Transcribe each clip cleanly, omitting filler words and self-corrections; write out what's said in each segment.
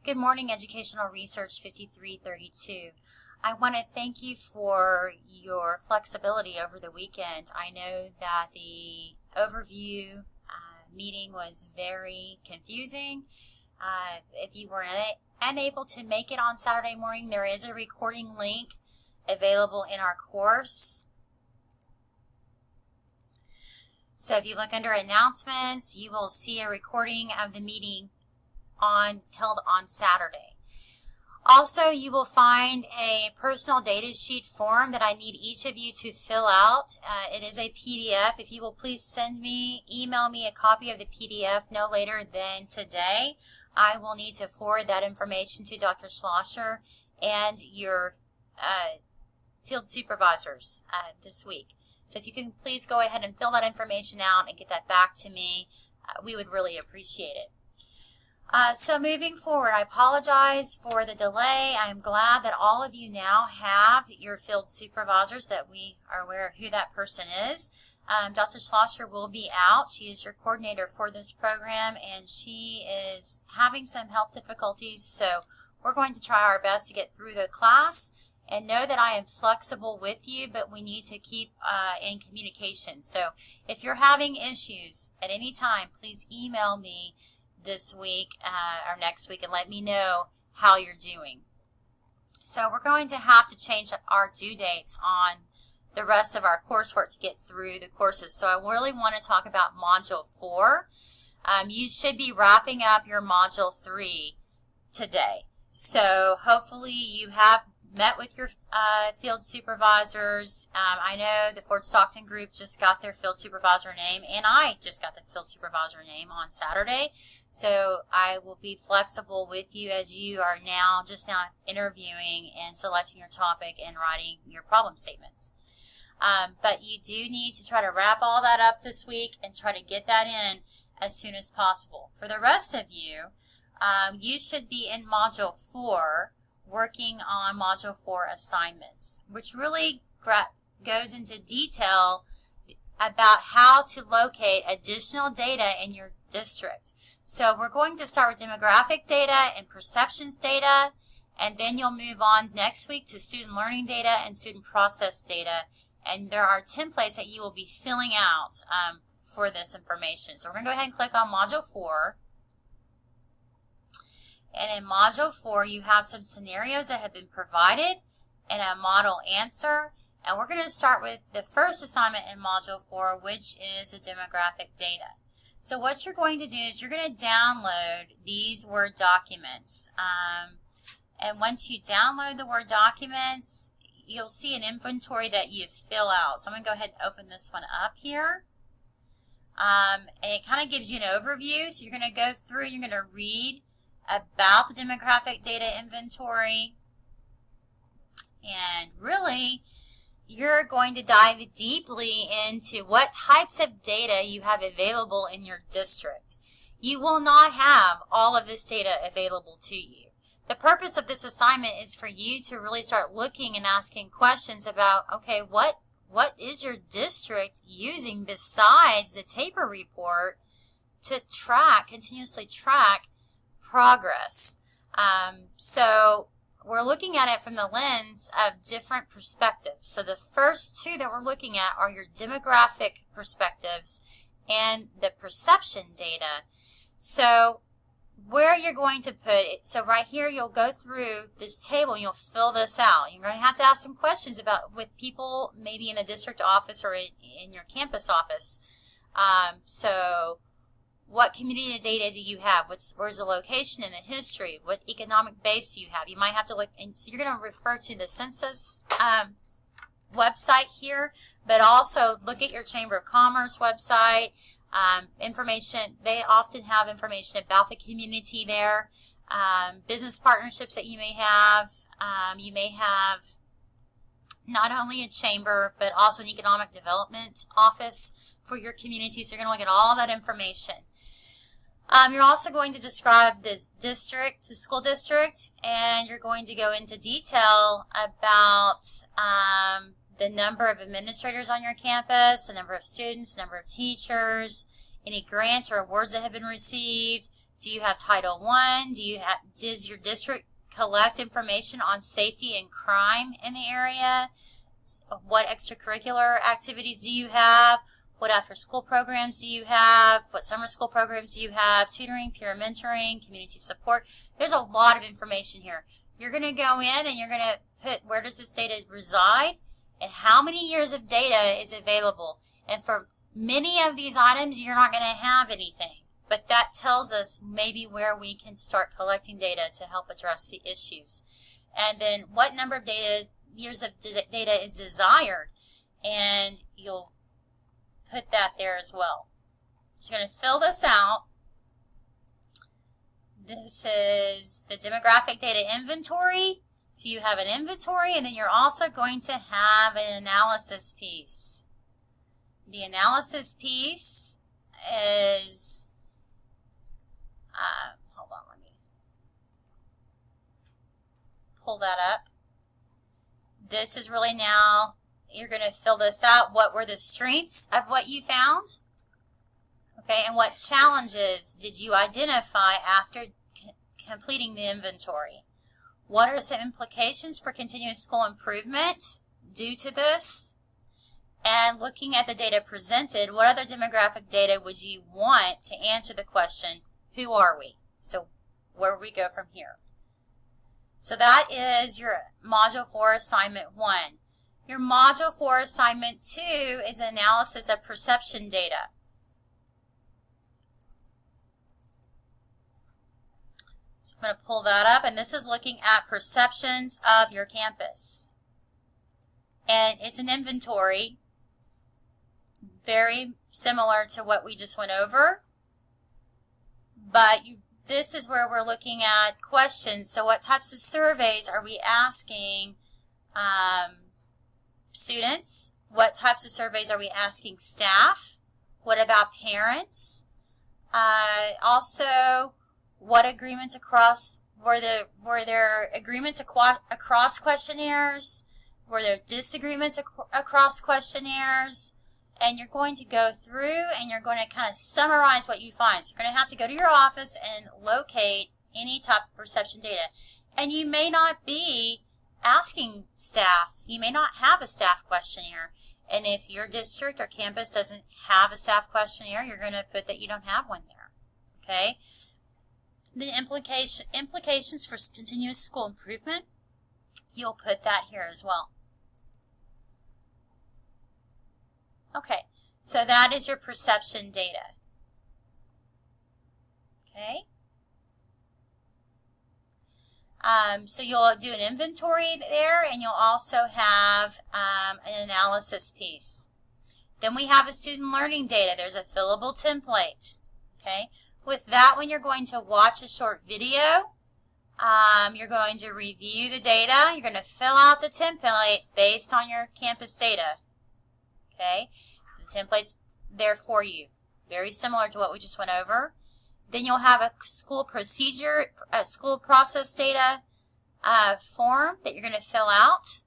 Good morning, Educational Research 5332. I want to thank you for your flexibility over the weekend. I know that the overview meeting was very confusing. If you were unable to make it on Saturday morning, there is a recording link available in our course. So if you look under announcements, you will see a recording of the meeting held on Saturday. Also, you will find a personal data sheet form that I need each of you to fill out. It is a PDF. If you will please email me a copy of the PDF no later than today. I will need to forward that information to Dr. Schlosser and your field supervisors this week. So if you can please go ahead and fill that information out and get that back to me, we would really appreciate it. So moving forward, I apologize for the delay. I'm glad that all of you now have your field supervisors, that we are aware of who that person is. Dr. Schlosser will be out. She is your coordinator for this program, and she is having some health difficulties, so we're going to try our best to get through the class. And know that I am flexible with you, but we need to keep in communication. So if you're having issues at any time, please email me this week or next week and let me know how you're doing. So we're going to have to change our due dates on the rest of our coursework to get through the courses. So I really want to talk about Module 4. You should be wrapping up your Module 3 today. So hopefully you have met with your field supervisors. I know the Fort Stockton group just got their field supervisor name, and I just got the field supervisor name on Saturday. So I will be flexible with you as you are now interviewing and selecting your topic and writing your problem statements. But you do need to try to wrap all that up this week and try to get that in as soon as possible. For the rest of you, you should be in Module 4 working on Module 4 assignments, which really goes into detail about how to locate additional data in your district. So we're going to start with demographic data and perceptions data, and then you'll move on next week to student learning data and student process data. And there are templates that you will be filling out for this information. So we're going to go ahead and click on Module 4. And in Module 4, you have some scenarios that have been provided and a model answer. And we're going to start with the first assignment in Module 4, which is the demographic data. So what you're going to do is you're going to download these Word documents. And once you download the Word documents, you'll see an inventory that you fill out. So I'm going to go ahead and open this one up here. And it kind of gives you an overview. So you're going to go through, you're going to read about the demographic data inventory, and really you're going to dive deeply into what types of data you have available in your district. You will not have all of this data available to you. The purpose of this assignment is for you to really start looking and asking questions about, okay, what is your district using besides the TAPR report to continuously track progress. So we're looking at it from the lens of different perspectives. So the first two that we're looking at are your demographic perspectives and the perception data. So where you're going to put it, so right here you'll go through this table and you'll fill this out. You're going to have to ask some questions with people maybe in the district office or in your campus office. So what community data do you have? Where's the location and the history? What economic base do you have? You might have to look, and so you're going to refer to the census website here, but also look at your Chamber of Commerce website. Information, they often have information about the community there. Business partnerships that you may have. You may have not only a chamber, but also an economic development office for your community. So you're going to look at all that information. You're also going to describe the district, the school district, and you're going to go into detail about the number of administrators on your campus, the number of students, the number of teachers, any grants or awards that have been received, Do you have Title I? Does your district collect information on safety and crime in the area? What extracurricular activities do you have? What after-school programs do you have? What summer school programs do you have? Tutoring, peer mentoring, community support. There's a lot of information here. You're going to go in and you're going to put where does this data reside and how many years of data is available. And for many of these items, you're not going to have anything. But that tells us maybe where we can start collecting data to help address the issues. And then what number of years of data is desired. And you'll put that there as well. So you're going to fill this out. This is the demographic data inventory. So you have an inventory, and then you're also going to have an analysis piece. The analysis piece is, hold on, let me pull that up. This is really now, you're going to fill this out. What were the strengths of what you found? Okay, and what challenges did you identify after completing the inventory? What are some implications for continuous school improvement due to this? And looking at the data presented, what other demographic data would you want to answer the question, who are we? So where we go from here. So that is your Module 4 Assignment 1. Your Module 4 Assignment 2 is analysis of perception data. So I'm going to pull that up, and this is looking at perceptions of your campus. And it's an inventory, very similar to what we just went over, but this is where we're looking at questions. So what types of surveys are we asking students? What types of surveys are we asking staff? What about parents? Also, what agreements were there agreements across questionnaires? Were there disagreements across questionnaires? And you're going to go through and you're going to kind of summarize what you find. So you're going to have to go to your office and locate any type of perception data. And you may not be asking staff. You may not have a staff questionnaire. And if your district or campus doesn't have a staff questionnaire, you're going to put that you don't have one there. Okay? The implications for continuous school improvement, you'll put that here as well. Okay, so that is your perception data. Okay. So you'll do an inventory there, and you'll also have an analysis piece. Then we have a student learning data. There's a fillable template. Okay. With that one, you're going to watch a short video. You're going to review the data. You're going to fill out the template based on your campus data. Okay, the template's there for you. Very similar to what we just went over. Then you'll have a school procedure, a school process data form that you're going to fill out.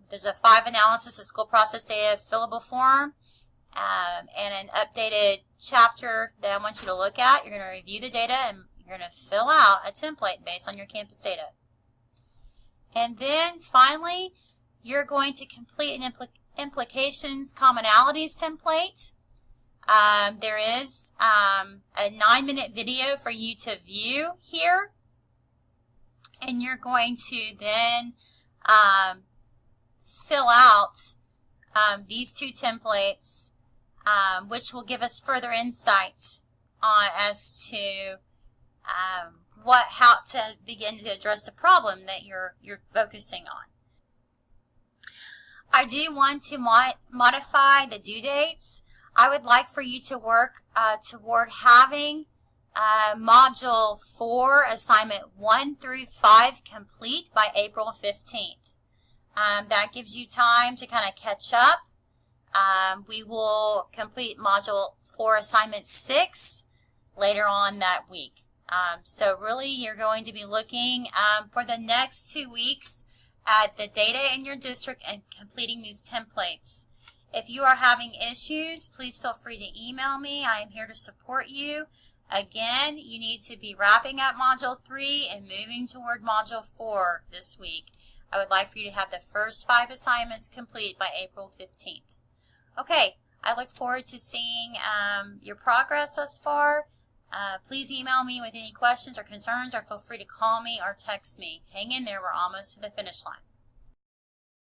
There's a 5 analysis of school process data fillable form and an updated chapter that I want you to look at. You're going to review the data and you're going to fill out a template based on your campus data. And then finally, you're going to complete an implications commonalities template. There is a 9-minute video for you to view here, and you're going to then fill out these 2 templates, which will give us further insight on as to how to begin to address the problem that you're focusing on. I do want to modify the due dates. I would like for you to work toward having Module 4, Assignment 1 through 5 complete by April 15th. That gives you time to kind of catch up. We will complete Module 4, Assignment 6 later on that week. So really, you're going to be looking for the next 2 weeks at the data in your district and completing these templates. If you are having issues, please feel free to email me. I am here to support you. Again, you need to be wrapping up Module 3 and moving toward Module 4 this week. I would like for you to have the first 5 assignments complete by April 15th. Okay, I look forward to seeing your progress thus far. Please email me with any questions or concerns, or feel free to call me or text me. Hang in there, we're almost to the finish line.